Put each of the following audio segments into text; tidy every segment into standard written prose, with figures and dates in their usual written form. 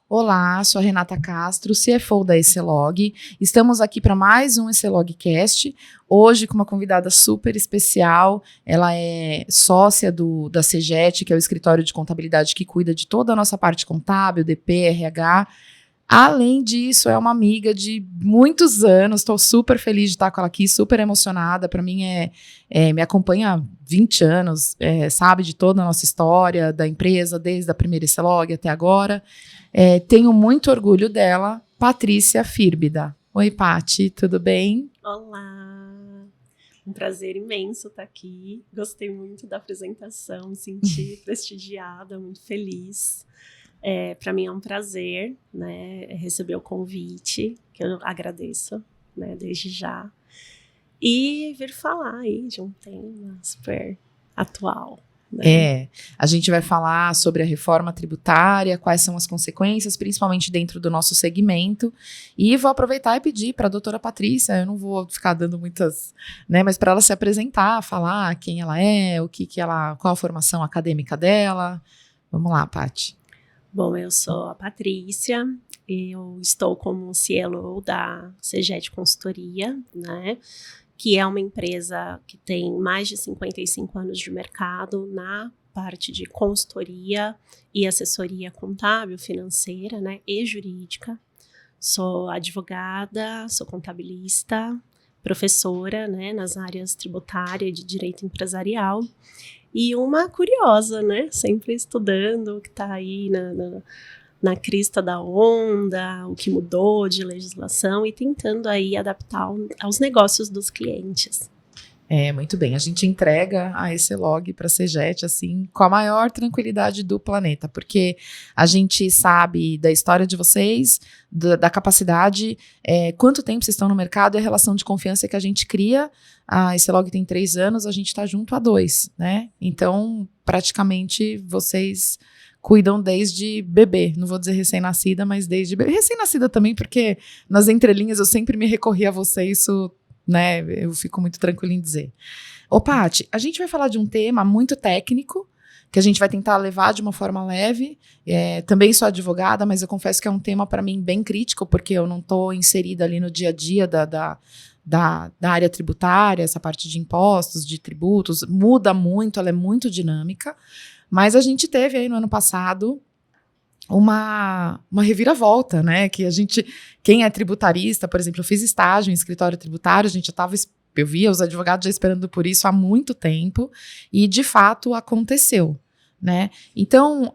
Olá, sou a Renata Castro, CFO da Ecelog. Estamos aqui para mais um Ecelogcast, hoje com uma convidada super especial. Ela é sócia da CEGET, que é o escritório de contabilidade que cuida de toda a nossa parte contábil, DP, RH. Além disso, é uma amiga de muitos anos, estou super feliz de estar com ela aqui, super emocionada. Para mim, me acompanha há 20 anos, sabe de toda a nossa história da empresa, desde a primeira Ecelog até agora. Tenho muito orgulho dela, Patrícia Fírbida. Oi, Pati, tudo bem? Olá, um prazer imenso estar aqui. Gostei muito da apresentação, me senti prestigiada, muito feliz. Para mim é um prazer, né, receber o convite, que eu agradeço, né, desde já. E vir falar aí de um tema super atual. Né? A gente vai falar sobre a reforma tributária, quais são as consequências, principalmente dentro do nosso segmento, e vou aproveitar e pedir para a doutora Patrícia, eu não vou ficar dando muitas, né, mas para ela se apresentar, falar quem ela é, qual a formação acadêmica dela. Vamos lá, Pati. Bom, eu sou a Patrícia, eu estou como CLO da CEGET Consultoria, né? Que é uma empresa que tem mais de 55 anos de mercado na parte de consultoria e assessoria contábil, financeira, né, e jurídica. Sou advogada, sou contabilista, professora, né, nas áreas tributária e de direito empresarial. E uma curiosa, né, sempre estudando o que está aí na crista da onda, o que mudou de legislação e tentando aí adaptar aos negócios dos clientes. Muito bem, a gente entrega a Ecelog para a CEGET, assim, com a maior tranquilidade do planeta, porque a gente sabe da história de vocês, da capacidade, quanto tempo vocês estão no mercado e a relação de confiança que a gente cria. A Ecelog tem 3 anos, a gente está junto há 2, né? Então, praticamente, vocês cuidam desde bebê, não vou dizer recém-nascida, mas desde bebê. Recém-nascida também, porque nas entrelinhas eu sempre me recorri a você, isso, né, eu fico muito tranquila em dizer. Ô, Pati, a gente vai falar de um tema muito técnico, que a gente vai tentar levar de uma forma leve. Também sou advogada, mas eu confesso que é um tema para mim bem crítico, porque eu não estou inserida ali no dia a dia da área tributária, essa parte de impostos, de tributos, muda muito, ela é muito dinâmica. Mas a gente teve aí no ano passado uma reviravolta, né? Que quem é tributarista, por exemplo, eu fiz estágio em escritório tributário, eu via os advogados já esperando por isso há muito tempo, e de fato aconteceu, né? Então,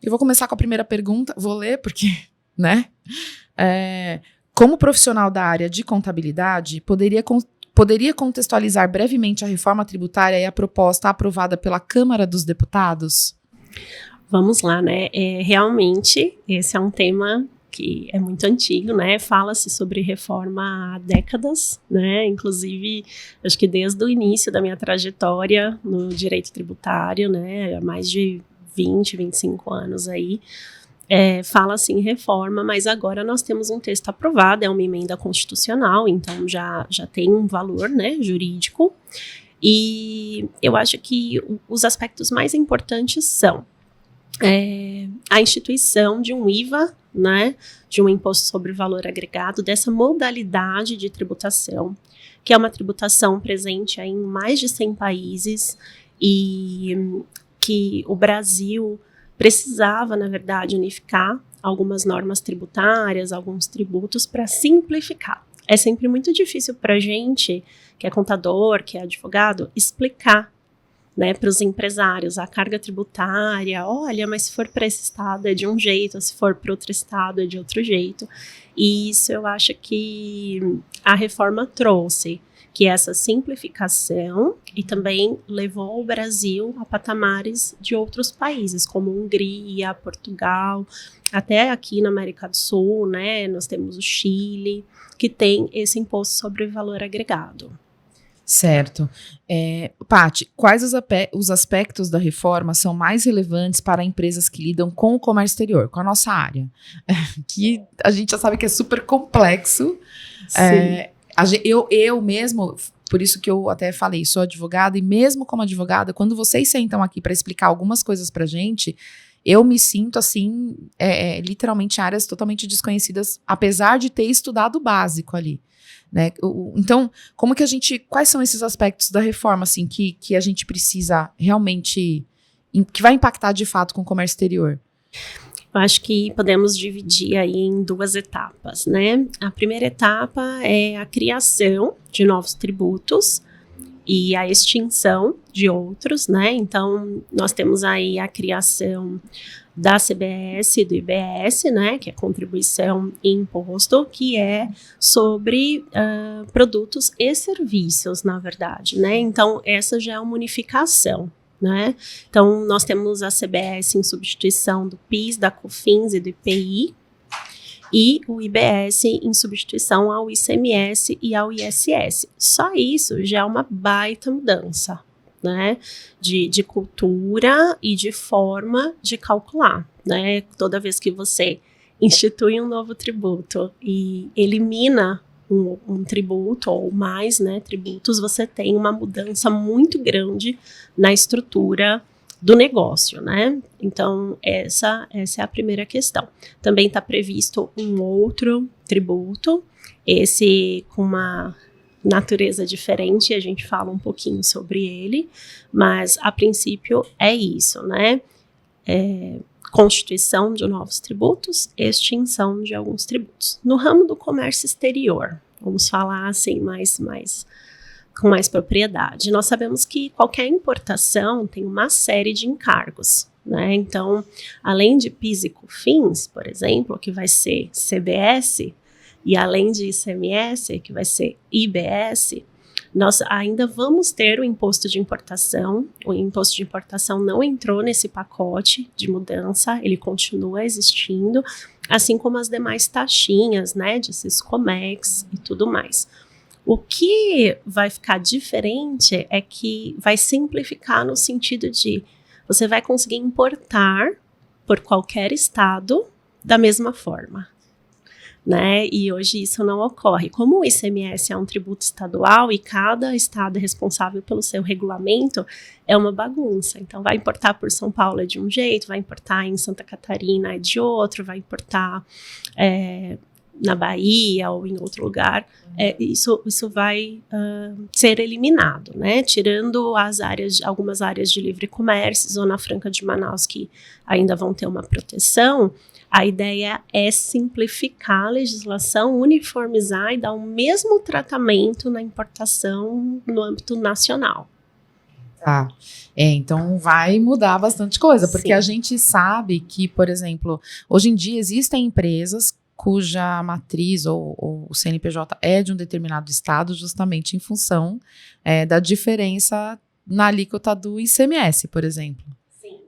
eu vou começar com a primeira pergunta, vou ler porque, né? Como profissional da área de contabilidade, poderia contextualizar brevemente a reforma tributária e a proposta aprovada pela Câmara dos Deputados? Vamos lá, né? Realmente, esse é um tema que é muito antigo, né? Fala-se sobre reforma há décadas, né? Inclusive, acho que desde o início da minha trajetória no direito tributário, né? Há mais de 20, 25 anos aí, fala-se em reforma, mas agora nós temos um texto aprovado, é uma emenda constitucional, então já tem um valor, né, jurídico, e eu acho que os aspectos mais importantes são a instituição de um IVA, né, de um imposto sobre valor agregado, dessa modalidade de tributação, que é uma tributação presente em mais de 100 países e que o Brasil precisava, na verdade, unificar algumas normas tributárias, alguns tributos para simplificar. É sempre muito difícil para a gente, que é contador, que é advogado, explicar, né, para os empresários a carga tributária. Olha, mas se for para esse estado é de um jeito, se for para outro estado é de outro jeito. E isso eu acho que a reforma trouxe, que é essa simplificação, e também levou o Brasil a patamares de outros países, como Hungria, Portugal, até aqui na América do Sul, né, nós temos o Chile, que tem esse imposto sobre valor agregado. Certo. Pati, quais os aspectos da reforma são mais relevantes para empresas que lidam com o comércio exterior, com a nossa área? Que a gente já sabe que é super complexo. Sim. Eu mesmo, por isso que eu até falei, sou advogada, e mesmo como advogada, quando vocês sentam aqui para explicar algumas coisas para gente, eu me sinto, assim, literalmente em áreas totalmente desconhecidas, apesar de ter estudado o básico ali, né? Então, quais são esses aspectos da reforma, assim, que a gente precisa realmente, que vai impactar de fato com o comércio exterior? Eu acho que podemos dividir aí em 2 etapas, né? A primeira etapa é a criação de novos tributos e a extinção de outros, né? Então, nós temos aí a criação da CBS e do IBS, né? Que é contribuição e imposto, que é sobre produtos e serviços, na verdade, né? Então, essa já é uma unificação. Né? Então, nós temos a CBS em substituição do PIS, da COFINS e do IPI, e o IBS em substituição ao ICMS e ao ISS. Só isso já é uma baita mudança, né? De cultura e de forma de calcular, né? Toda vez que você institui um novo tributo e elimina um tributo ou mais, né, tributos, você tem uma mudança muito grande na estrutura do negócio, né? Então, essa é a primeira questão. Também está previsto um outro tributo, esse com uma natureza diferente, a gente fala um pouquinho sobre ele, mas a princípio é isso, né? Constituição de novos tributos, extinção de alguns tributos. No ramo do comércio exterior, vamos falar assim com mais propriedade. Nós sabemos que qualquer importação tem uma série de encargos, né? Então, além de PIS e COFINS, por exemplo, que vai ser CBS, e além de ICMS, que vai ser IBS, nós ainda vamos ter o imposto de importação. O imposto de importação não entrou nesse pacote de mudança, ele continua existindo, assim como as demais taxinhas, né, de Siscomex e tudo mais. O que vai ficar diferente é que vai simplificar no sentido de você vai conseguir importar por qualquer estado da mesma forma, né? E hoje isso não ocorre. Como o ICMS é um tributo estadual e cada estado é responsável pelo seu regulamento, é uma bagunça. Então, vai importar por São Paulo é de um jeito, vai importar em Santa Catarina é de outro, vai importar na Bahia ou em outro lugar. Isso vai ser eliminado, né? Tirando algumas áreas de livre comércio, Zona Franca de Manaus, que ainda vão ter uma proteção. A ideia é simplificar a legislação, uniformizar e dar o mesmo tratamento na importação no âmbito nacional. Tá. Então vai mudar bastante coisa, porque Sim. A gente sabe que, por exemplo, hoje em dia existem empresas cuja matriz ou o CNPJ é de um determinado estado, justamente em função da diferença na alíquota do ICMS, por exemplo.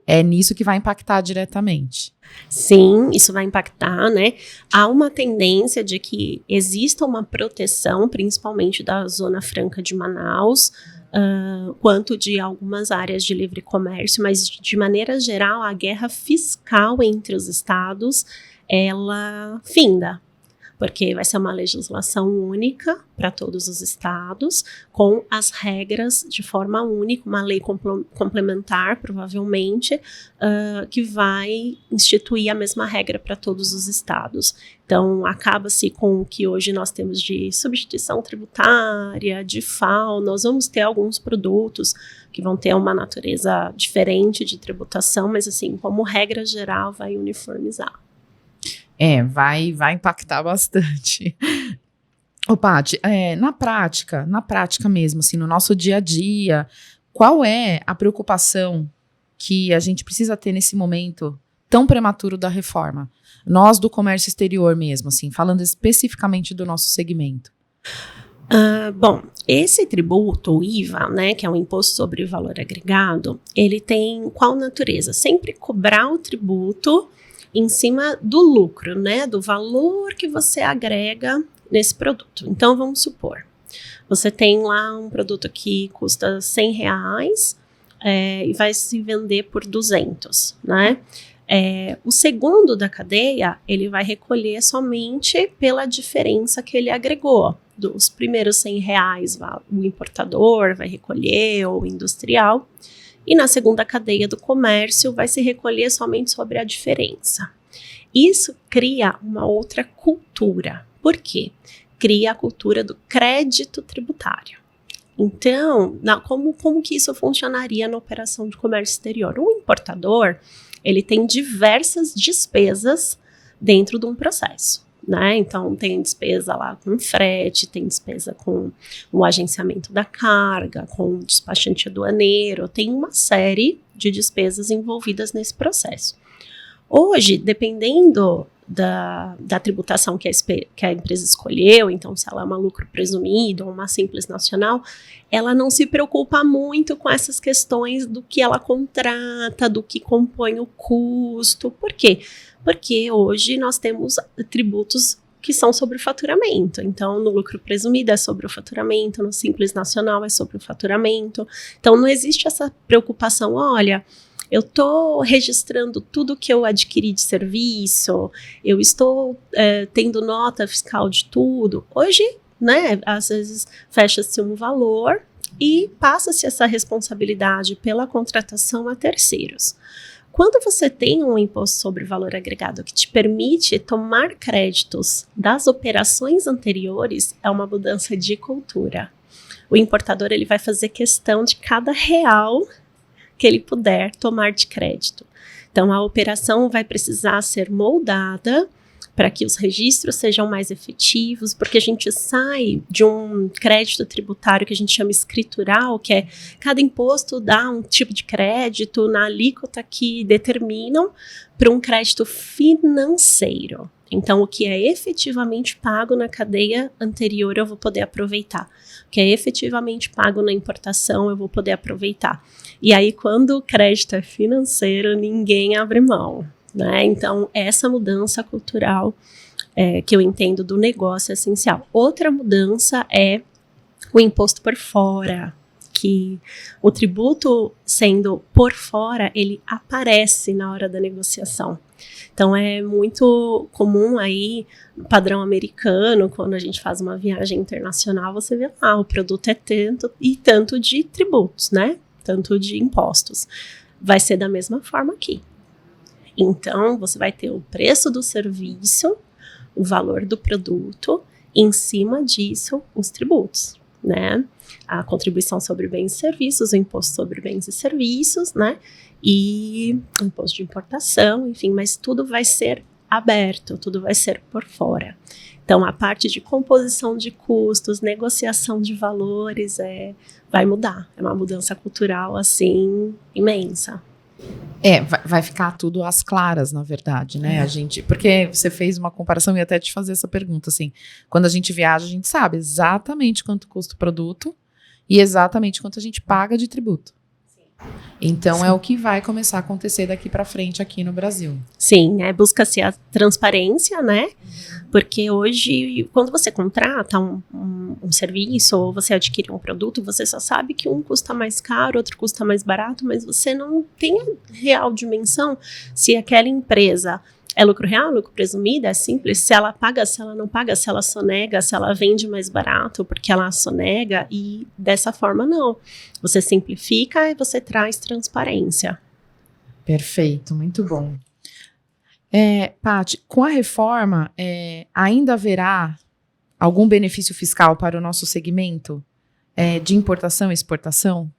É nisso que vai impactar diretamente. Sim, isso vai impactar, né? Há uma tendência de que exista uma proteção, principalmente da Zona Franca de Manaus, quanto de algumas áreas de livre comércio, mas de maneira geral a guerra fiscal entre os estados, ela finda. Porque vai ser uma legislação única para todos os estados, com as regras de forma única, uma lei complementar, provavelmente, que vai instituir a mesma regra para todos os estados. Então, acaba-se com o que hoje nós temos de substituição tributária, de FAO, nós vamos ter alguns produtos que vão ter uma natureza diferente de tributação, mas assim, como regra geral, vai uniformizar. Vai impactar bastante. Ô, Paty, na prática mesmo, assim, no nosso dia a dia, qual é a preocupação que a gente precisa ter nesse momento tão prematuro da reforma? Nós do comércio exterior mesmo, assim, falando especificamente do nosso segmento. Bom, esse tributo, o IVA, né, que é um imposto sobre o valor agregado, ele tem qual natureza? Sempre cobrar o tributo em cima do lucro, né, do valor que você agrega nesse produto. Então, vamos supor, você tem lá um produto que custa R$100 e vai se vender por 200, né? O segundo da cadeia, ele vai recolher somente pela diferença que ele agregou. Dos primeiros R$100, o importador vai recolher, ou o industrial, e na segunda cadeia do comércio vai se recolher somente sobre a diferença. Isso cria uma outra cultura. Por quê? Cria a cultura do crédito tributário. Então, como que isso funcionaria na operação de comércio exterior? O importador, ele tem diversas despesas dentro de um processo, né? Então, tem despesa lá com frete, tem despesa com o agenciamento da carga, com o despachante aduaneiro, tem uma série de despesas envolvidas nesse processo. Hoje, dependendo da tributação que a empresa escolheu, então se ela é uma lucro presumido ou uma simples nacional, ela não se preocupa muito com essas questões do que ela contrata, do que compõe o custo. Por quê? Porque hoje nós temos tributos que são sobre o faturamento. Então, no lucro presumido é sobre o faturamento, no simples nacional é sobre o faturamento. Então, não existe essa preocupação, olha, eu estou registrando tudo que eu adquiri de serviço, eu estou tendo nota fiscal de tudo. Hoje, né, às vezes fecha-se um valor e passa-se essa responsabilidade pela contratação a terceiros. Quando você tem um imposto sobre valor agregado que te permite tomar créditos das operações anteriores, é uma mudança de cultura. O importador ele vai fazer questão de cada real que ele puder tomar de crédito. Então, a operação vai precisar ser moldada para que os registros sejam mais efetivos, porque a gente sai de um crédito tributário que a gente chama escritural, que é cada imposto dá um tipo de crédito na alíquota que determinam, para um crédito financeiro. Então, o que é efetivamente pago na cadeia anterior eu vou poder aproveitar. O que é efetivamente pago na importação eu vou poder aproveitar. E aí, quando o crédito é financeiro, ninguém abre mão, né? Então, essa mudança cultural que eu entendo do negócio é essencial. Outra mudança é o imposto por fora, que o tributo sendo por fora, ele aparece na hora da negociação. Então, é muito comum aí, no padrão americano, quando a gente faz uma viagem internacional, você vê lá, o produto é tanto e tanto de tributos, né? Tanto de impostos. Vai ser da mesma forma aqui. Então, você vai ter o preço do serviço, o valor do produto, e em cima disso, os tributos, né? A contribuição sobre bens e serviços, o imposto sobre bens e serviços, né? E o imposto de importação, enfim, mas tudo vai ser aberto, tudo vai ser por fora. Então, a parte de composição de custos, negociação de valores, vai mudar. É uma mudança cultural, assim, imensa. Vai ficar tudo às claras, na verdade, né? Porque você fez uma comparação e até te fazer essa pergunta, assim, quando a gente viaja, a gente sabe exatamente quanto custa o produto e exatamente quanto a gente paga de tributo. Então, é o que vai começar a acontecer daqui para frente aqui no Brasil. Sim, busca-se a transparência, né? Porque hoje, quando você contrata um serviço ou você adquire um produto, você só sabe que um custa mais caro, outro custa mais barato, mas você não tem a real dimensão se aquela empresa é lucro real, lucro presumido, é simples, se ela paga, se ela não paga, se ela sonega, se ela vende mais barato porque ela sonega, e dessa forma não. Você simplifica e você traz transparência. Perfeito, muito bom. Paty, com a reforma, ainda haverá algum benefício fiscal para o nosso segmento de importação e exportação?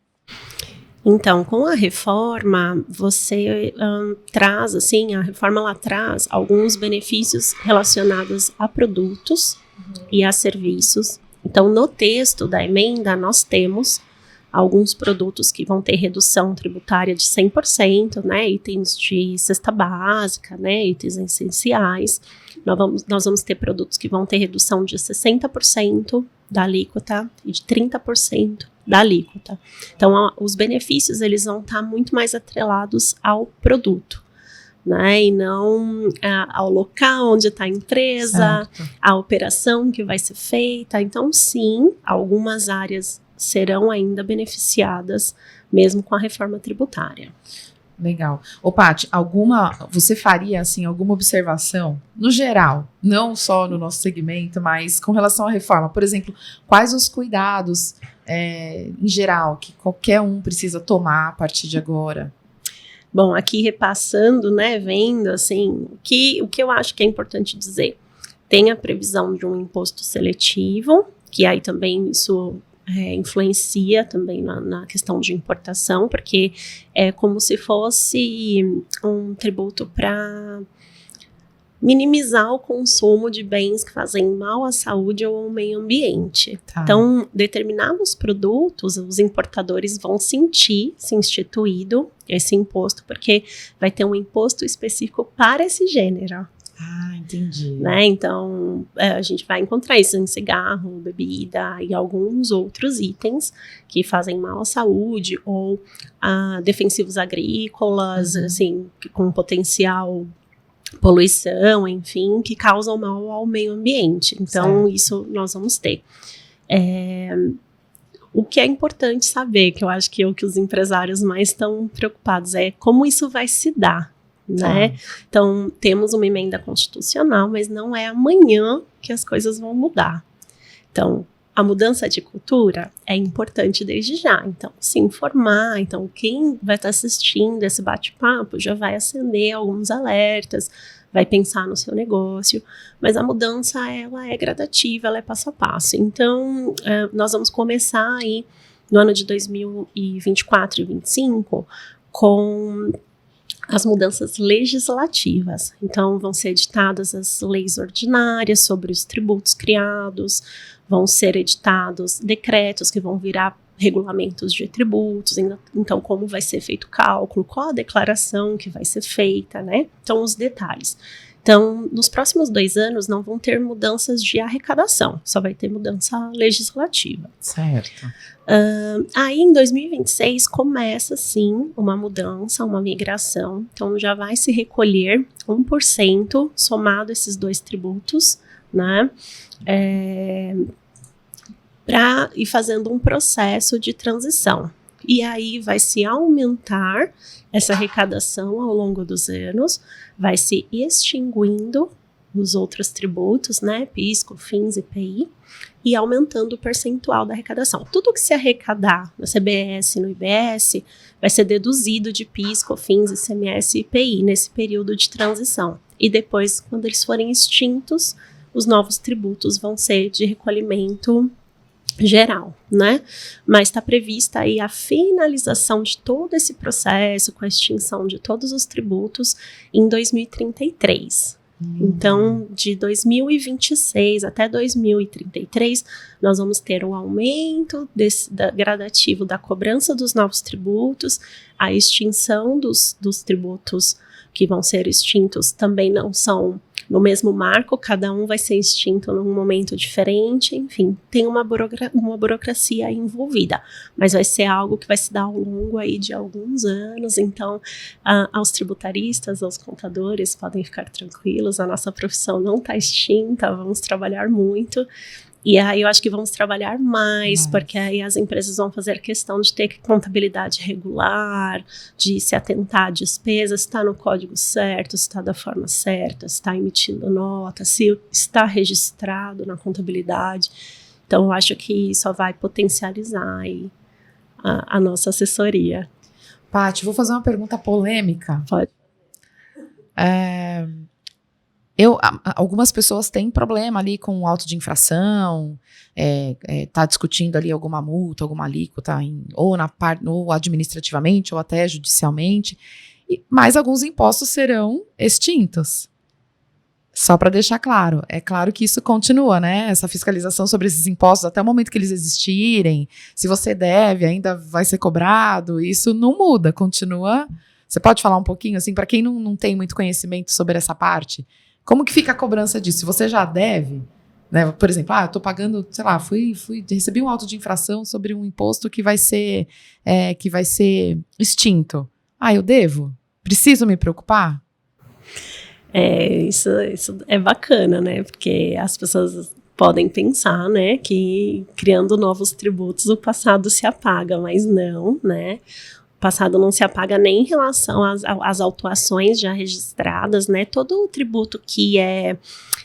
Então, com a reforma, você traz, assim, a reforma ela traz alguns benefícios relacionados a produtos e a serviços. Então, no texto da emenda, nós temos alguns produtos que vão ter redução tributária de 100%, né, itens de cesta básica, né, itens essenciais. Nós vamos ter produtos que vão ter redução de 60% da alíquota e de 30% da alíquota. Então, os benefícios eles vão estar muito mais atrelados ao produto, né, e não ao local onde está a empresa, a operação que vai ser feita. Então, sim, algumas áreas serão ainda beneficiadas, mesmo com a reforma tributária. Legal. Ô, Paty, você faria, assim, alguma observação, no geral, não só no nosso segmento, mas com relação à reforma? Por exemplo, quais os cuidados, em geral, que qualquer um precisa tomar a partir de agora? Bom, aqui repassando, né, vendo, assim, o que eu acho que é importante dizer. Tem a previsão de um imposto seletivo, que aí também isso influencia também na questão de importação, porque é como se fosse um tributo para minimizar o consumo de bens que fazem mal à saúde ou ao meio ambiente. Tá. Então, determinados produtos, os importadores vão sentir se instituído esse imposto, porque vai ter um imposto específico para esse gênero. Ah, entendi. Né? Então, a gente vai encontrar isso em cigarro, bebida e alguns outros itens que fazem mal à saúde ou defensivos agrícolas, assim, com potencial poluição, enfim, que causam mal ao meio ambiente. Então, certo. Isso nós vamos ter. O que é importante saber, que eu acho que é o que os empresários mais estão preocupados, é como isso vai se dar. Né? Então, temos uma emenda constitucional, mas não é amanhã que as coisas vão mudar. Então, a mudança de cultura é importante desde já. Então, se informar. Então, quem vai estar assistindo esse bate-papo já vai acender alguns alertas, vai pensar no seu negócio. Mas a mudança, ela é gradativa, ela é passo a passo. Então, nós vamos começar aí no ano de 2024 e 2025 com as mudanças legislativas. Então, vão ser editadas as leis ordinárias sobre os tributos criados, vão ser editados decretos que vão virar regulamentos de tributos, então como vai ser feito o cálculo, qual a declaração que vai ser feita, né? Então, os detalhes. Então, nos próximos 2 anos não vão ter mudanças de arrecadação, só vai ter mudança legislativa. Certo. Aí, em 2026, começa, sim, uma mudança, uma migração. Então, já vai se recolher 1% somado esses 2 tributos, né? Para ir fazendo um processo de transição. E aí vai se aumentar essa arrecadação ao longo dos anos, vai se extinguindo os outros tributos, né, PIS, COFINS, IPI, e aumentando o percentual da arrecadação. Tudo que se arrecadar no CBS, no IBS, vai ser deduzido de PIS, COFINS, ICMS e IPI nesse período de transição. E depois, quando eles forem extintos, os novos tributos vão ser de recolhimento geral, né? Mas está prevista aí a finalização de todo esse processo com a extinção de todos os tributos em 2033. Então, de 2026 até 2033, nós vamos ter um aumento gradativo da cobrança dos novos tributos, a extinção dos tributos que vão ser extintos também não são no mesmo marco, cada um vai ser extinto num momento diferente, enfim, tem uma burocracia envolvida, mas vai ser algo que vai se dar ao longo aí de alguns anos, então aos tributaristas, aos contadores podem ficar tranquilos, a nossa profissão não está extinta, vamos trabalhar muito. E aí eu acho que vamos trabalhar mais, porque aí as empresas vão fazer questão de ter contabilidade regular, de se atentar a despesas, se está no código certo, se está da forma certa, se está emitindo nota, se está registrado na contabilidade. Então eu acho que só vai potencializar aí a nossa assessoria. Paty, vou fazer uma pergunta polêmica. Pode. Algumas pessoas têm problema ali com o auto de infração, tá discutindo ali alguma multa, alguma alíquota, ou administrativamente, ou até judicialmente, mas alguns impostos serão extintos. Só para deixar claro, é claro que isso continua, né? Essa fiscalização sobre esses impostos até o momento que eles existirem, se você deve, ainda vai ser cobrado, isso não muda, continua. Você pode falar um pouquinho, assim, para quem não tem muito conhecimento sobre essa parte? Como que fica a cobrança disso? Se você já deve, né? Por exemplo, eu estou pagando, sei lá, recebi um auto de infração sobre um imposto que vai ser extinto. Eu devo? Preciso me preocupar? Isso é bacana, né? Porque as pessoas podem pensar, né, que criando novos tributos o passado se apaga, mas não, né? passado não se apaga nem em relação às autuações já registradas, né? Todo o tributo que é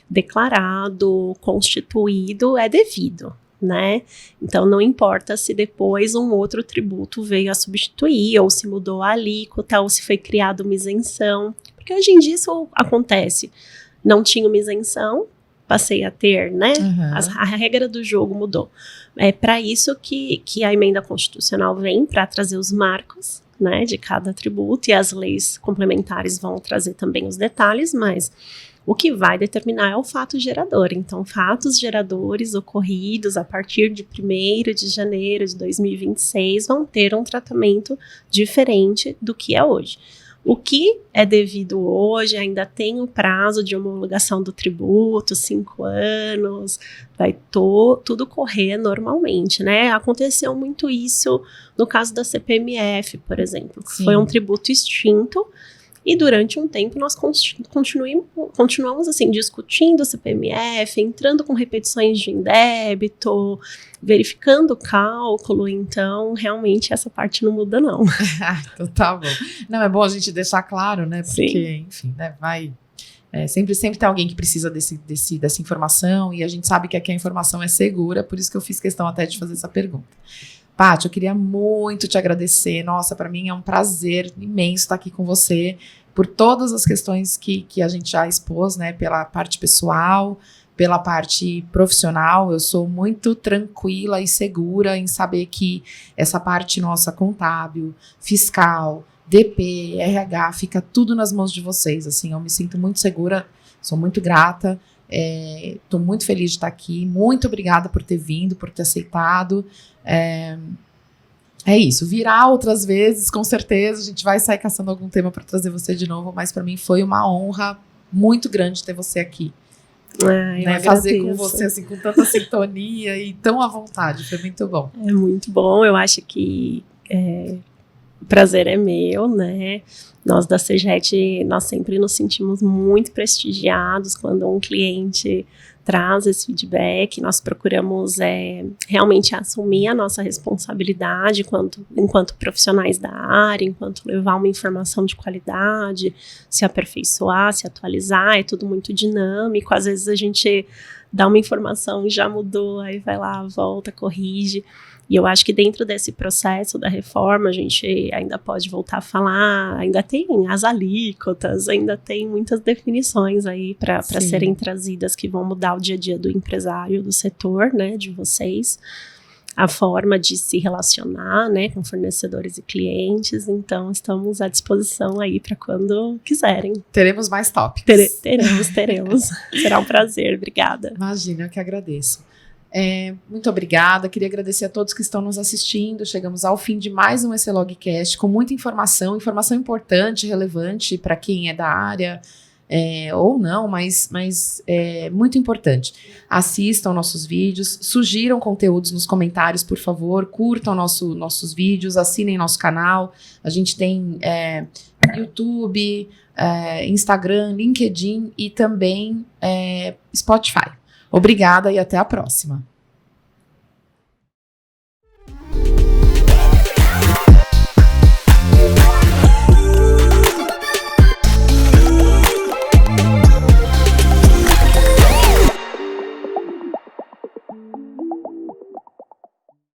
declarado, constituído, é devido, né? Então, não importa se depois um outro tributo veio a substituir, ou se mudou a alíquota, ou se foi criada uma isenção, porque hoje em dia isso acontece. Não tinha uma isenção, passei a ter, né? A regra do jogo mudou. É para isso que a emenda constitucional vem, para trazer os marcos, né, de cada tributo, e as leis complementares vão trazer também os detalhes, mas o que vai determinar é o fato gerador. Então, fatos geradores ocorridos a partir de 1º de janeiro de 2026 vão ter um tratamento diferente do que é hoje. O que é devido hoje ainda tem o prazo de homologação do tributo, 5 anos, vai tudo correr normalmente, né? Aconteceu muito isso no caso da CPMF, por exemplo, que foi um tributo extinto, e durante um tempo nós continuamos assim, discutindo o CPMF, entrando com repetições de indébito, verificando o cálculo. Então, realmente, essa parte não muda, não. Então tá bom. Não, é bom a gente deixar claro, né? Porque, sim, enfim, né, sempre tem alguém que precisa dessa informação, e a gente sabe que aqui a informação é segura, por isso que eu fiz questão até de fazer essa pergunta. Paty, eu queria muito te agradecer. Nossa, para mim é um prazer imenso estar aqui com você, por todas as questões que a gente já expôs, né? Pela parte pessoal, pela parte profissional. Eu sou muito tranquila e segura em saber que essa parte nossa contábil, fiscal, DP, RH, fica tudo nas mãos de vocês. Assim, eu me sinto muito segura, sou muito grata. Estou muito feliz de estar aqui. Muito obrigada por ter vindo, por ter aceitado. É isso, virá outras vezes, com certeza. A gente vai sair caçando algum tema para trazer você de novo, mas para mim foi uma honra muito grande ter você aqui. Né, fazer com você assim, com tanta sintonia e tão à vontade, foi muito bom. É muito bom, eu acho que o prazer é meu, né? Nós da CEGET, nós sempre nos sentimos muito prestigiados quando um cliente traz esse feedback. Nós procuramos realmente assumir a nossa responsabilidade enquanto profissionais da área, enquanto levar uma informação de qualidade, se aperfeiçoar, se atualizar. É tudo muito dinâmico. Às vezes a gente dá uma informação e já mudou, aí vai lá, volta, corrige. E eu acho que dentro desse processo da reforma, a gente ainda pode voltar a falar, ainda tem as alíquotas, ainda tem muitas definições aí para serem trazidas, que vão mudar o dia a dia do empresário, do setor, né, de vocês, a forma de se relacionar, né, com fornecedores e clientes. Então, estamos à disposição aí para quando quiserem. Teremos mais tópicos. Teremos. Será um prazer, obrigada. Imagina, eu que agradeço. Muito obrigada, queria agradecer a todos que estão nos assistindo. Chegamos ao fim de mais um ECLogcast com muita informação importante, relevante para quem é da área ou não, mas muito importante. Assistam nossos vídeos, sugiram conteúdos nos comentários, por favor, curtam nossos vídeos, assinem nosso canal. A gente tem YouTube, Instagram, LinkedIn e também Spotify. Obrigada e até a próxima.